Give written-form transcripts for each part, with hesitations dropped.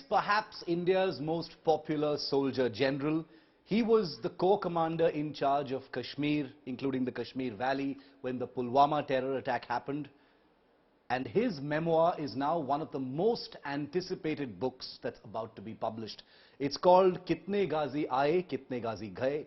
perhaps India's most popular soldier general. He was the corps commander in charge of Kashmir, including the Kashmir Valley, when the Pulwama terror attack happened. And his memoir is now one of the most anticipated books that's about to be published. It's called Kitne Ghazi Aaye, Kitne Ghazi Gaye.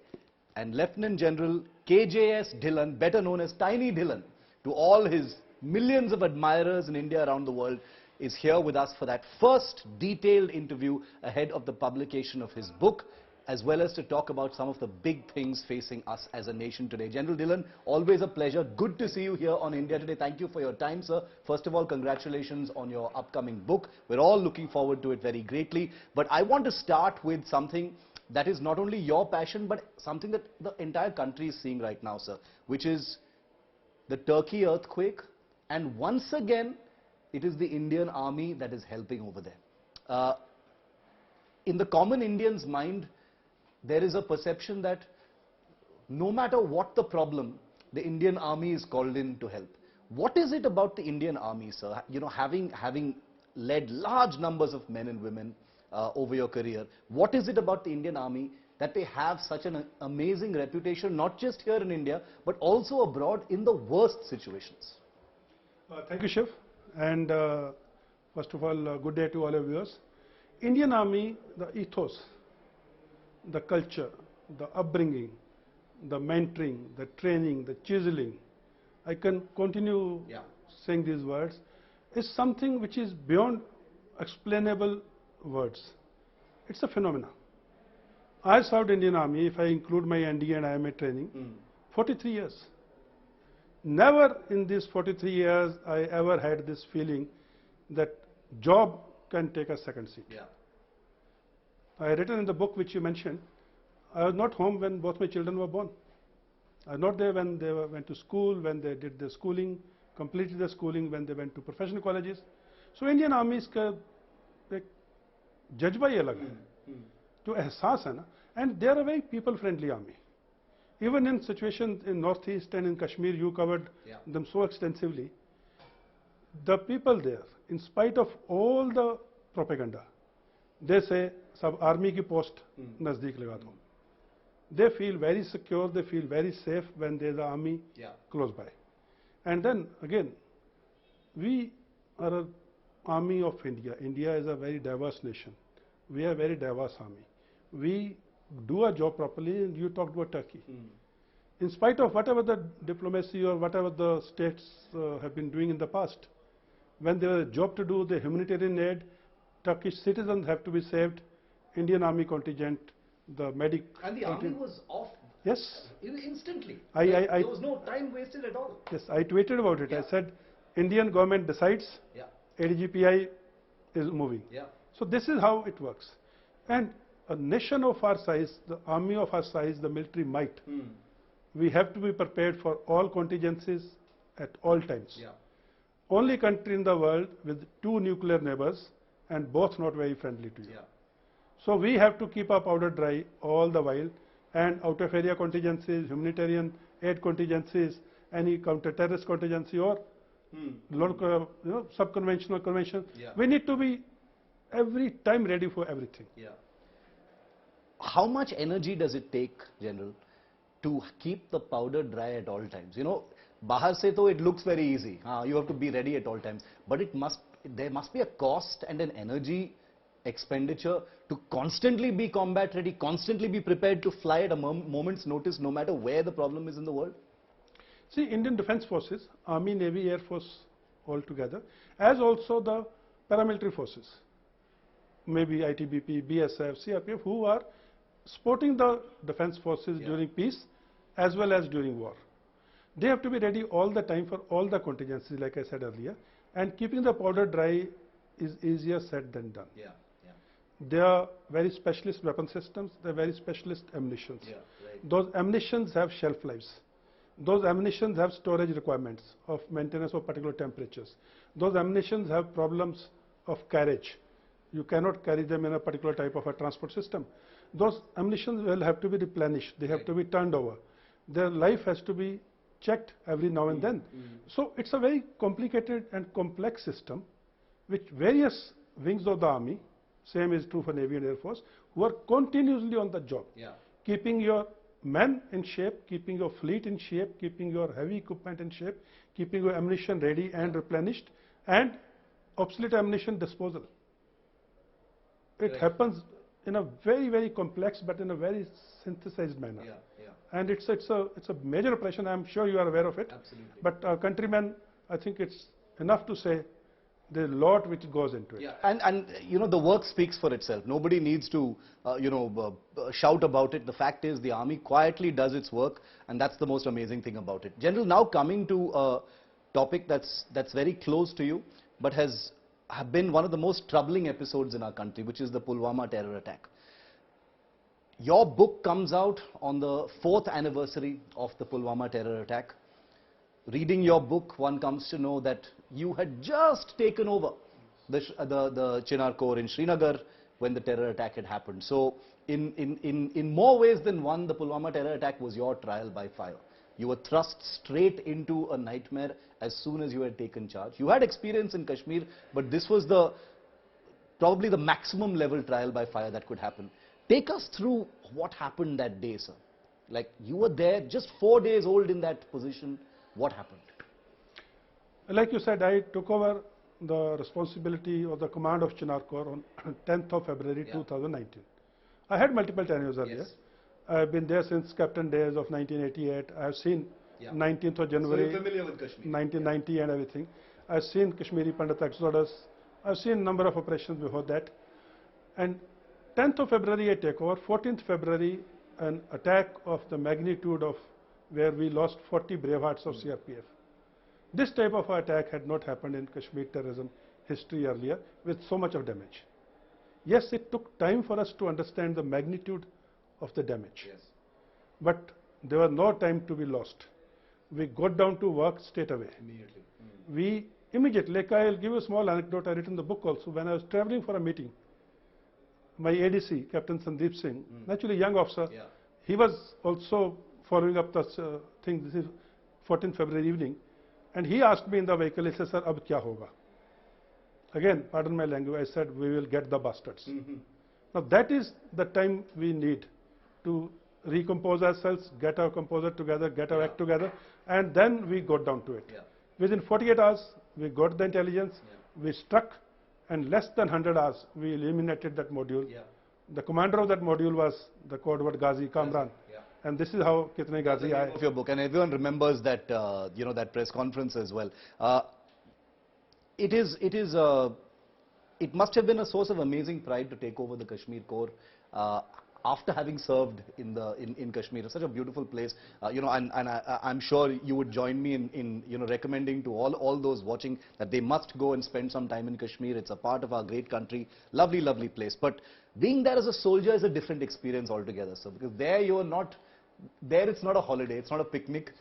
And Lieutenant General KJS Dhillon, better known as Tiny Dhillon, to all his millions of admirers in India around the world, is here with us for that first detailed interview ahead of the publication of his book, as well as to talk about some of the big things facing us as a nation today. General Dhillon, always a pleasure. Good to see you here on India Today. Thank you for your time, sir. First of all, congratulations on your upcoming book. We're all looking forward to it very greatly. But I want to start with something that is not only your passion, but something that the entire country is seeing right now, sir, which is the Turkey earthquake. And once again, it is the Indian Army that is helping over there. In the common Indian's mind, there is a perception that no matter what the problem, the Indian Army is called in to help. What is it about the Indian Army, sir? You know, having led large numbers of men and women over your career, what is it about the Indian Army that they have such an amazing reputation, not just here in India, but also abroad in the worst situations? Thank you, Shiv. And first of all, good day to all of viewers. Indian Army, the ethos, the culture, the upbringing, the mentoring, the training, the chiseling, I can continue saying these words, is something which is beyond explainable words. It's a phenomenon. I served Indian Army, if I include my NDA and IMA training, 43 years. Never in these 43 years I ever had this feeling that job can take a second seat. I had written in the book which you mentioned, I was not home when both my children were born. I was not there when they went to school, when they did their schooling, completed their schooling, when they went to professional colleges. So Indian Army is like judgba hi alag hai. To ehsaas hai na, and they are a very people friendly army. Even in situations in Northeast and in Kashmir, you covered them so extensively. The people there, in spite of all the propaganda, they say, sab army ki post nazdeek laga do. They feel very secure, they feel very safe when there is an army close by. And then again, we are an army of India. India is a very diverse nation. We are a very diverse army. We do our job properly, and you talked about Turkey. In spite of whatever the diplomacy or whatever the states have been doing in the past, when there was a job to do, the humanitarian aid, Turkish citizens have to be saved, Indian Army contingent, the medic. And the army was off. Yes. Instantly. There was no time wasted at all. Yes, I tweeted about it. I said, Indian government decides, ADGPI is moving. So this is how it works. And a nation of our size, the army of our size, the military might, we have to be prepared for all contingencies at all times. Only country in the world with 2 nuclear neighbors and both not very friendly to you. So we have to keep our powder dry all the while, and out of area contingencies, humanitarian aid contingencies, any counter-terrorist contingency or local, sub-conventional convention, we need to be every time ready for everything. How much energy does it take, General, to keep the powder dry at all times? You know, bahar se to it looks very easy. You have to be ready at all times. But there must be a cost and an energy expenditure to constantly be combat ready, constantly be prepared to fly at a moment's notice, no matter where the problem is in the world. See, Indian Defence Forces, Army, Navy, Air Force all together, as also the paramilitary forces, maybe ITBP, BSF, CRPF, who are supporting the defence forces during peace as well as during war. They have to be ready all the time for all the contingencies, like I said earlier, and keeping the powder dry is easier said than done. They are very specialist weapon systems, they are very specialist ammunitions. Those ammunitions have shelf lives. Those ammunitions have storage requirements of maintenance of particular temperatures. Those ammunitions have problems of carriage. You cannot carry them in a particular type of a transport system. Those ammunitions will have to be replenished, they have to be turned over. Their life has to be checked every now and then. So it's a very complicated and complex system which various wings of the army, Same is true for Navy and Air Force, who are continuously on the job, keeping your men in shape, keeping your fleet in shape, keeping your heavy equipment in shape, keeping your ammunition ready and replenished, and obsolete ammunition disposal. It happens in a very, very complex but in a very synthesized manner. And it's a major operation. I'm sure you are aware of it. Absolutely. But our countrymen, I think it's enough to say there's a lot which goes into it. And you know, the work speaks for itself. Nobody needs to shout about it. The fact is the army quietly does its work, and that's the most amazing thing about it. General, now coming to a topic that's very close to you, but have been one of the most troubling episodes in our country, which is the Pulwama terror attack. Your book comes out on the 4th anniversary of the Pulwama terror attack. Reading your book, one comes to know that you had just taken over the Chinar Corps in Srinagar when the terror attack had happened. So in more ways than one, the Pulwama terror attack was your trial by fire. You were thrust straight into a nightmare as soon as you had taken charge. You had experience in Kashmir, but this was probably the maximum level trial by fire that could happen. Take us through what happened that day, sir. Like, you were there, just 4 days old in that position. What happened? Like you said, I took over the responsibility or the command of Chinar Corps on 10th of February 2019. I had multiple tenures earlier. I've been there since Captain Days of 1988. I've seen 19th of January So you're familiar with Kashmir. 1990 and everything. I've seen Kashmiri Pandit Exodus. I've seen a number of operations before that. And 10th of February I take over. 14th February an attack of the magnitude of where we lost 40 brave hearts of CRPF. This type of attack had not happened in Kashmir terrorism history earlier with so much of damage. Yes, it took time for us to understand the magnitude of the damage. But there was no time to be lost. We got down to work straight away. Immediately. We immediately, like I'll give you a small anecdote, I written in the book also. When I was traveling for a meeting, my ADC, Captain Sandeep Singh, actually a young officer, he was also following up the thing. This is 14th February evening. And he asked me in the vehicle, he said, "Sir, ab kya hoga?" Again, pardon my language, I said, "We will get the bastards." Now that is the time we need to recompose ourselves, get our composure together, get our act together, and then we got down to it. Within 48 hours, we got the intelligence, we struck, and less than 100 hours, we eliminated that module. The commander of that module was the code word Ghazi Kamran. And this is how Kitne Ghazi aaye. Of your book, and everyone remembers that that press conference as well. It must have been a source of amazing pride to take over the Kashmir Corps after having served in Kashmir. It's such a beautiful place, and I'm sure you would join me in recommending to all those watching that they must go and spend some time in Kashmir. It's a part of our great country, lovely, lovely place. But being there as a soldier is a different experience altogether, sir, because there you are not. There it's not a holiday, it's not a picnic.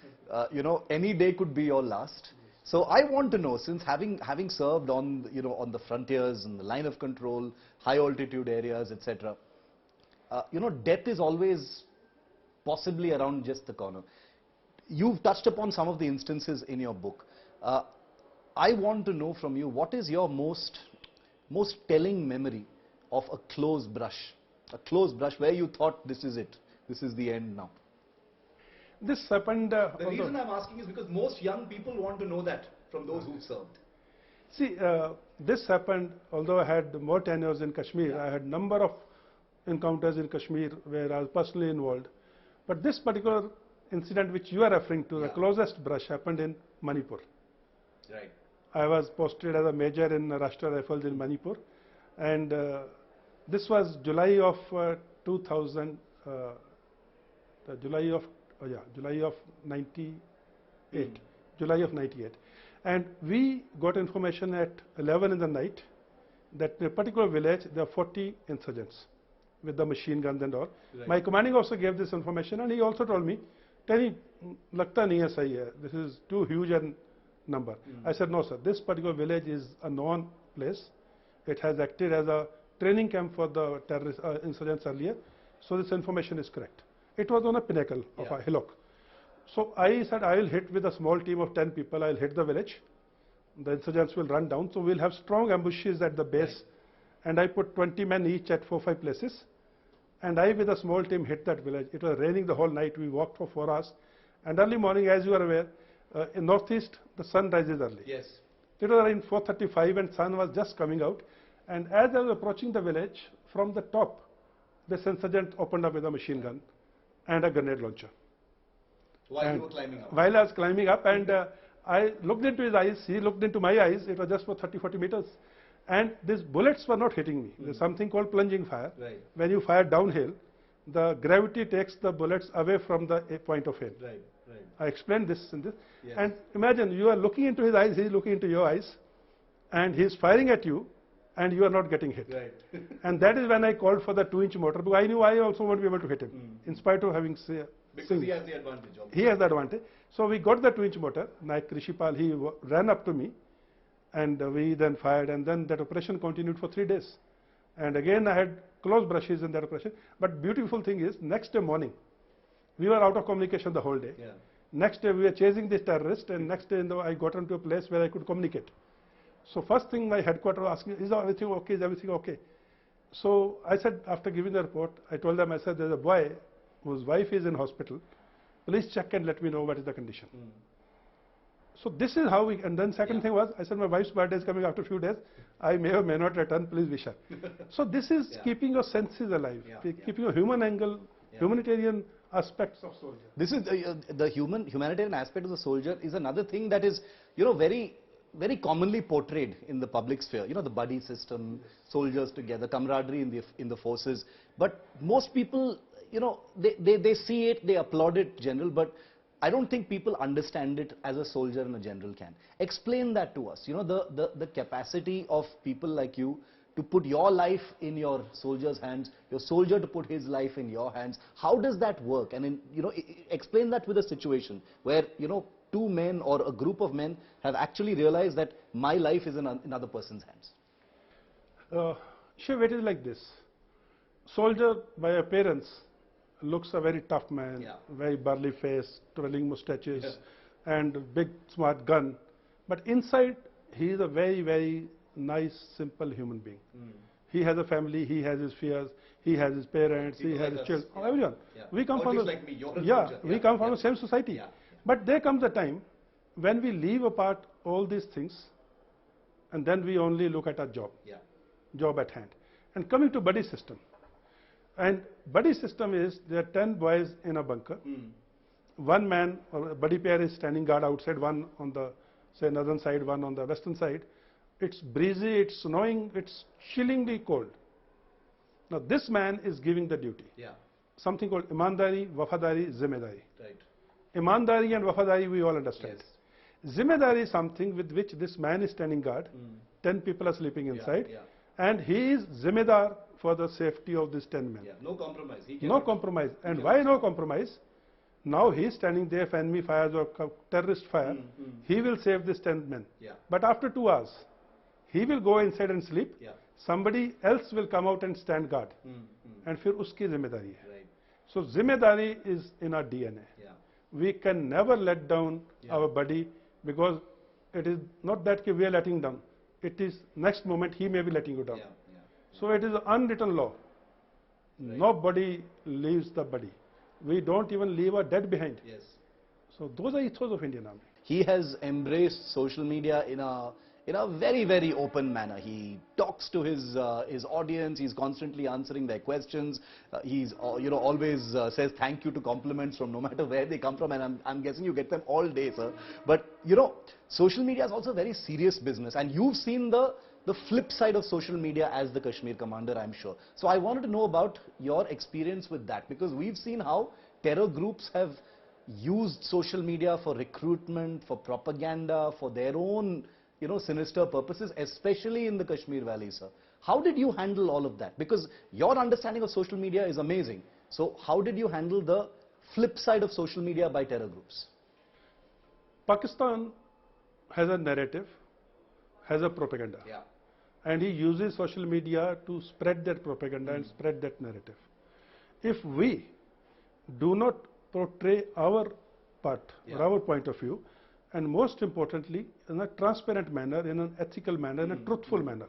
Any day could be your last. So I want to know, since having served on the frontiers and the line of control, high altitude areas, etc. Death is always possibly around just the corner. You've touched upon some of the instances in your book. I want to know from you, what is your most telling memory of a close brush where you thought, this is it, this is the end now? This happened... the reason I'm asking is because most young people want to know that from those who've served. See, this happened, although I had more tenures in Kashmir, I had number of encounters in Kashmir where I was personally involved. But this particular incident which you are referring to, the closest brush, happened in Manipur. Right. I was posted as a major in Rashtra Rifles in Manipur, and this was July of 2000, July of 98, July of 98. And we got information at 11 in the night that in a particular village there are 40 insurgents with the machine guns and all. My commanding officer gave this information, and he also told me, "Teri, lagta nahi hai sahi hai. This is too huge a number." I said, "No, sir. This particular village is a known place. It has acted as a training camp for the terrorist insurgents earlier, so this information is correct." It was on a pinnacle of a hillock. So I said, "I will hit with a small team of 10 people. I will hit the village. The insurgents will run down. So we'll have strong ambushes at the base, and I put 20 men each at 4-5 places, and I with a small team hit that village. It was raining the whole night. We walked for 4 hours, and early morning, as you are aware, in northeast the sun rises early. Yes. It was around 4:35 and sun was just coming out, and as I was approaching the village, from the top, the sergeant opened up with a machine gun and a grenade launcher. While you were climbing up. While I was climbing up, and I looked into his eyes, he looked into my eyes. It was just for 30-40 meters, and these bullets were not hitting me. There's something called plunging fire. Right. When you fire downhill, the gravity takes the bullets away from the point of aim. Right, right. I explained this in this. Yes. And imagine you are looking into his eyes, he is looking into your eyes, and he is firing at you, and you are not getting hit. Right. And that is when I called for the 2-inch mortar, because I knew I also won't be able to hit him, in spite of having Because he has the advantage. he has the advantage. So we got the 2-inch mortar. Naik Krishipal, he ran up to me, and we then fired, and then that operation continued for 3 days. And again, I had close brushes in that operation. But beautiful thing is, next day morning, we were out of communication the whole day. Yeah. Next day, we were chasing this terrorist, and next day, I got into a place where I could communicate. So first thing, my headquarters was asking, is everything okay? Is everything okay? So I said, after giving the report, I told them, I said, there's a boy whose wife is in hospital. Please check and let me know what is the condition. So this is how we, and then second thing was, I said, my wife's birthday is coming after a few days. I may or may not return, please wish her. So this is keeping your senses alive, keeping your human angle, humanitarian aspects of soldier. This is the humanitarian aspect of the soldier is another thing that is, you know, very commonly portrayed in the public sphere. You know, the buddy system, soldiers together, camaraderie in the forces. But most people, you know, they see it, they applaud it, general, but I don't think people understand it as a soldier and a general can. Explain that to us. You know, the capacity of people like you to put your life in your soldier's hands, your soldier to put his life in your hands. How does that work? And you know, explain that with a situation where, you know, 2 men or a group of men have actually realized that my life is in another person's hands. Shiv, it is like this. Soldier by appearance looks a very tough man, very burly face, twirling mustaches, and big smart gun. But inside, he is a very, very nice, simple human being. He has a family, he has his fears, he has his parents, he has his children, everyone. We come from we come from the same society. But there comes a time when we leave apart all these things, and then we only look at our job at hand. And coming to buddy system. And buddy system is, there are 10 boys in a bunker. 1 man or a buddy pair is standing guard outside, one on the, say, northern side, one on the western side. It's breezy, it's snowing, it's chillingly cold. Now this man is giving the duty. Something called imandari, wafadari, zimmedari. Right. Imandari and wafadari we all understand. Zimmedari is something with which this man is standing guard. 10 people are sleeping inside. And he is zimmedar for the safety of these 10 men. No compromise. No compromise. And why no compromise? Now he is standing there, if enemy fires or terrorist fire, he will save these 10 men. But after 2 hours, he will go inside and sleep. Somebody else will come out and stand guard. And फिर उसकी जिम्मेदारी है. So zimmedari is in our DNA. We can never let down our buddy, because it is not that we are letting down. It is next moment he may be letting you down. So it is an unwritten law. Nobody leaves the buddy. We don't even leave our dead behind. So those are ethos of Indian Army. He has embraced social media in a very, very open manner. He talks to his audience. He's constantly answering their questions. He's you know, always says thank you to compliments from no matter where they come from. And I'm guessing you get them all day, sir. But you know, social media is also a very serious business. And you've seen the flip side of social media as the Kashmir commander, I'm sure. So I wanted to know about your experience with that, because we've seen how terror groups have used social media for recruitment, for propaganda, for their own, you know, sinister purposes, especially in the Kashmir Valley, sir. How did you handle all of that? Because your understanding of social media is amazing. So how did you handle the flip side of social media by terror groups? Pakistan has a narrative, has a propaganda. And he uses social media to spread that propaganda and spread that narrative. If we do not portray our part, or our point of view, and most importantly, in a transparent manner, in an ethical manner, in a truthful manner,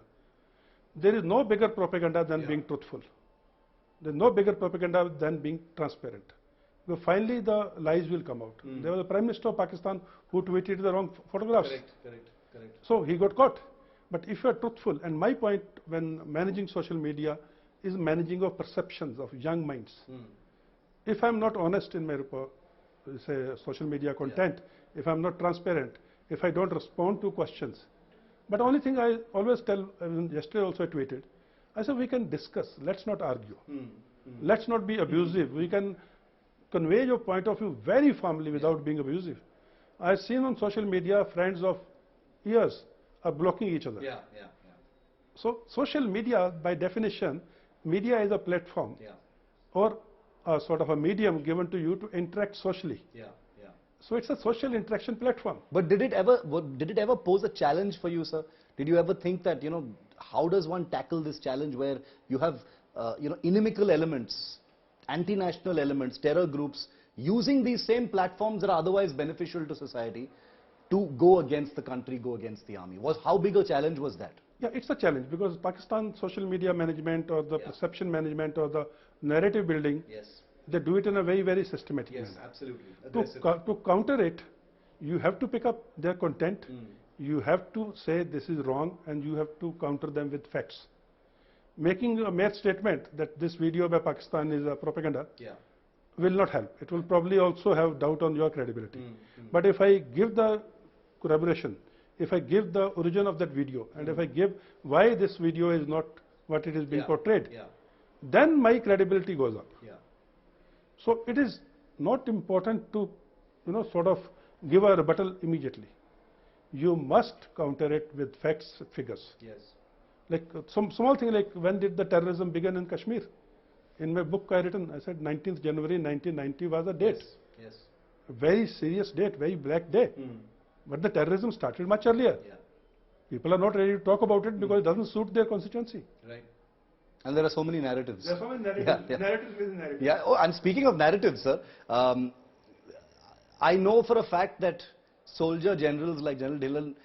there is no bigger propaganda than Yeah. being truthful. There is no bigger propaganda than being transparent. Because finally the lies will come out. There was a Prime Minister of Pakistan who tweeted the wrong photographs. Correct. So he got caught. But if you are truthful, and my point when managing social media is managing of perceptions of young minds. If I'm not honest in my say social media content, if I'm not transparent, if I don't respond to questions, but only thing I always tell, yesterday also I tweeted, I said we can discuss, let's not argue. Let's not be abusive. We can convey your point of view very firmly without being abusive. I've seen on social media friends of years are blocking each other. So social media, by definition, media is a platform or a sort of a medium given to you to interact socially. So it's a social interaction platform. But did it ever pose a challenge for you, sir? Did you ever think that, you know, how does one tackle this challenge where you have, you know, inimical elements, anti-national elements, terror groups using these same platforms that are otherwise beneficial to society to go against the country, go against the army? How big a challenge was that? Yeah, it's a challenge because Pakistan social media management or the perception management or the narrative building, they do it in a very, very systematic manner. Absolutely. To counter it, you have to pick up their content, you have to say this is wrong, and you have to counter them with facts. Making a mere statement that this video by Pakistan is a propaganda will not help. It will probably also have doubt on your credibility. But if I give the corroboration, if I give the origin of that video, and if I give why this video is not what it is being portrayed, then my credibility goes up. So it is not important to, you know, sort of give a rebuttal immediately. You must counter it with facts, figures. Like some small thing like when did the terrorism begin in Kashmir? In my book I written, I said 19th January 1990 was a date. A very serious date, very black day. But the terrorism started much earlier. People are not ready to talk about it because it doesn't suit their constituency. And there are so many narratives. There are so many narratives. Narratives within narratives. Oh, and speaking of narratives, sir, I know for a fact that soldier generals like General Dhillon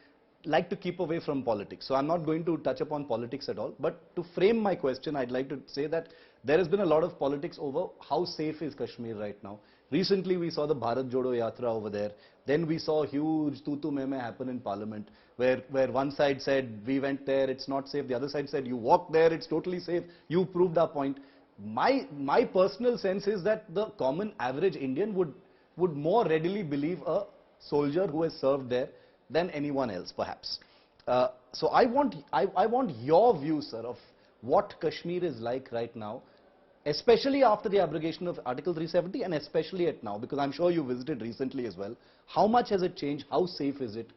like to keep away from politics. So I'm not going to touch upon politics at all. But to frame my question, I'd like to say that there has been a lot of politics over how safe is Kashmir right now. Recently, we saw the Bharat Jodo Yatra over there. Then we saw huge tutu meme happen in Parliament, where one side said, we went there, it's not safe. The other side said, you walk there, it's totally safe. You proved our point. My personal sense is that the common average Indian would more readily believe a soldier who has served there than anyone else, perhaps. So I want your view, sir, of what Kashmir is like right now, especially after the abrogation of Article 370 and especially at now, because I'm sure you visited recently as well. How much has it changed? How safe is it?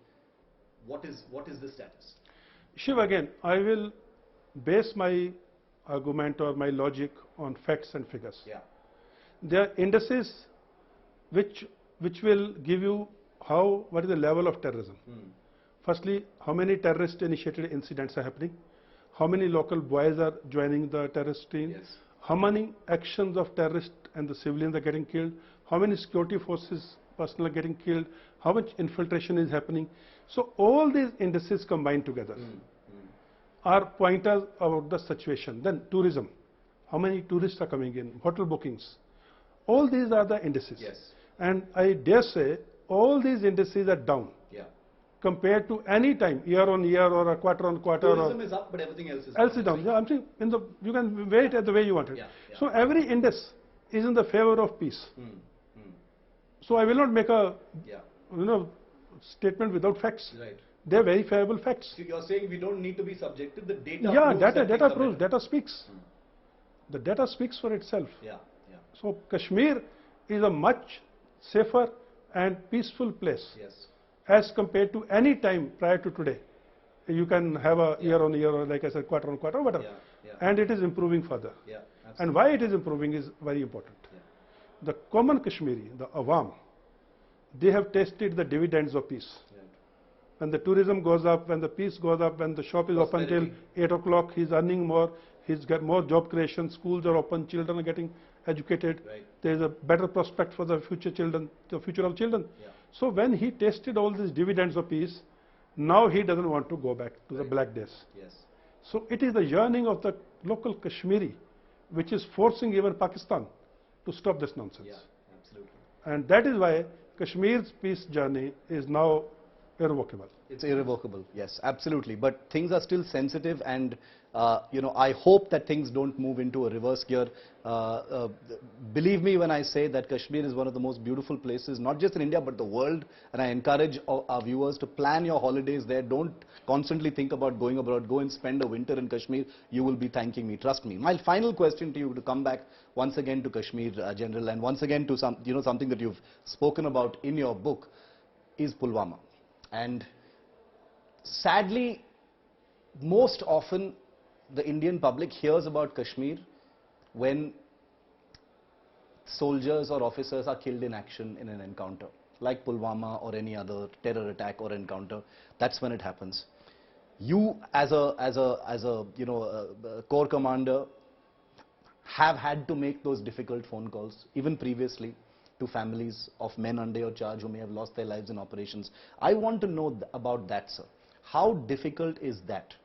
What is the status? Shiv, again, I will base my argument or my logic on facts and figures. There are indices which will give you what is the level of terrorism. Firstly, how many terrorist-initiated incidents are happening? How many local boys are joining the terrorist team? How many actions of terrorists and the civilians are getting killed? How many security forces personnel are getting killed? How much infiltration is happening? So all these indices combined together are pointers about the situation. Then tourism. How many tourists are coming in? Hotel bookings. All these are the indices. And I dare say all these indices are down. Compared to any time, year on year or a quarter on quarter. Tourism is up, but everything else is down. Yeah, I'm saying you can weigh it the way you want it. So every index is in the favor of peace. So I will not make a statement without facts. They are verifiable facts. So you're saying we don't need to be subjective. The data. Data proves. Data speaks. The data speaks for itself. So Kashmir is a much safer and peaceful place. As compared to any time prior to today. You can have a year on year or like I said quarter on quarter, whatever. And it is improving further. And why it is improving is very important. The common Kashmiri, the Awam, they have tasted the dividends of peace. When the tourism goes up, when the peace goes up, when the shop is open till 8 o'clock, he's earning more, he's got more job creation, schools are open, children are getting educated, there is a better prospect for the future children, the future of children. So when he tasted all these dividends of peace, now he doesn't want to go back to the black days. So it is the yearning of the local Kashmiri which is forcing even Pakistan to stop this nonsense. Yeah, absolutely. And that is why Kashmir's peace journey is now irrevocable. It's irrevocable, yes, absolutely. But things are still sensitive, and I hope that things don't move into a reverse gear. Believe me when I say that Kashmir is one of the most beautiful places, not just in India, but the world. And I encourage our viewers to plan your holidays there. Don't constantly think about going abroad. Go and spend a winter in Kashmir. You will be thanking me, trust me. My final question to you, to come back once again to Kashmir, General, and once again to something that you've spoken about in your book, is Pulwama. And sadly, most often the Indian public hears about Kashmir when soldiers or officers are killed in action in an encounter, like Pulwama or any other terror attack or encounter. That's when it happens. You, as a corps commander, have had to make those difficult phone calls, even previously, to families of men under your charge who may have lost their lives in operations. I want to know about that, sir. How difficult is that?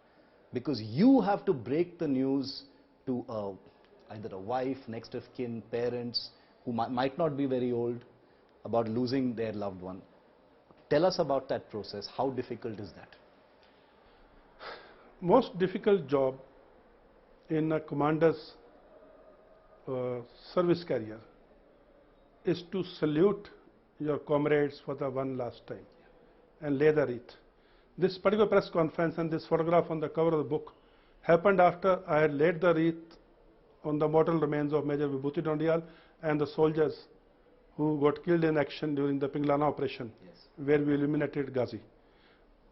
Because you have to break the news to either a wife, next of kin, parents, who might not be very old, about losing their loved one. Tell us about that process. How difficult is that? Most difficult job in a commander's service career is to salute your comrades for the one last time and lay the wreath. This particular press conference and this photograph on the cover of the book happened after I had laid the wreath on the mortal remains of Major Vibhuti Dondial and the soldiers who got killed in action during the Pinglana operation, where we eliminated Ghazi.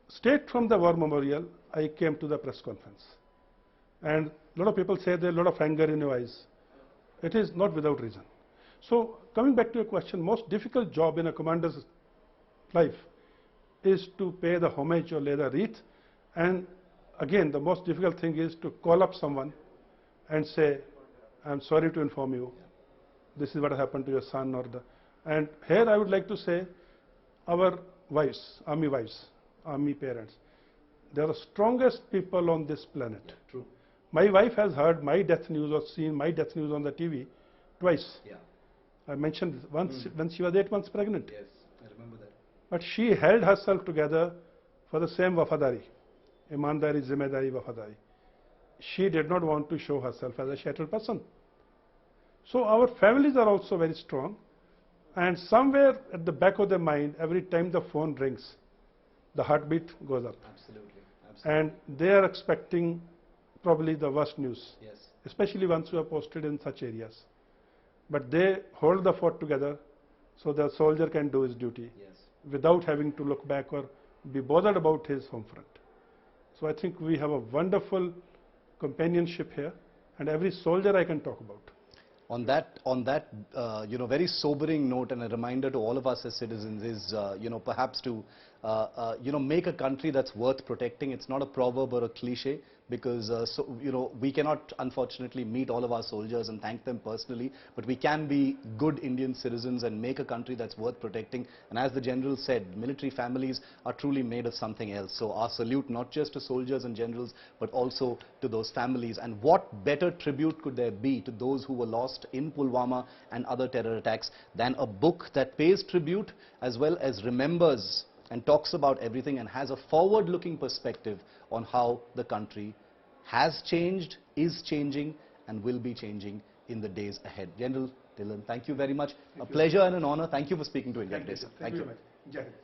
Straight from the war memorial, I came to the press conference. And a lot of people say there is a lot of anger in your eyes. It is not without reason. So, coming back to your question, most difficult job in a commander's life is to pay the homage or lay the wreath. And again, the most difficult thing is to call up someone and say, I'm sorry to inform you, this is what happened to your son or the... And here I would like to say, our wives, army parents, they are the strongest people on this planet. Yeah, true. My wife has heard my death news or seen my death news on the TV twice. Yeah. I mentioned once when she was 8 months pregnant. Yes, I remember that. But she held herself together for the same wafadari, imandari, zimedari, wafadari. She did not want to show herself as a shattered person. So our families are also very strong, and somewhere at the back of their mind, every time the phone rings, the heartbeat goes up. Absolutely. And they are expecting probably the worst news, Yes. especially once you are posted in such areas. But they hold the fort together so the soldier can do his duty without having to look back or be bothered about his home front. So I think we have a wonderful companionship here, and every soldier I can talk about. On that, very sobering note, and a reminder to all of us as citizens is, perhaps to, make a country that's worth protecting. It's not a proverb or a cliche, because, we cannot, unfortunately, meet all of our soldiers and thank them personally, but we can be good Indian citizens and make a country that's worth protecting. And as the General said, military families are truly made of something else. So our salute not just to soldiers and generals, but also to those families. And what better tribute could there be to those who were lost in Pulwama and other terror attacks than a book that pays tribute as well as remembers and talks about everything and has a forward-looking perspective on how the country has changed, is changing, and will be changing in the days ahead. General Dhillon, thank you very much. A pleasure and an honor. Thank you for speaking to India Today. Thank you very much. Jai Hind.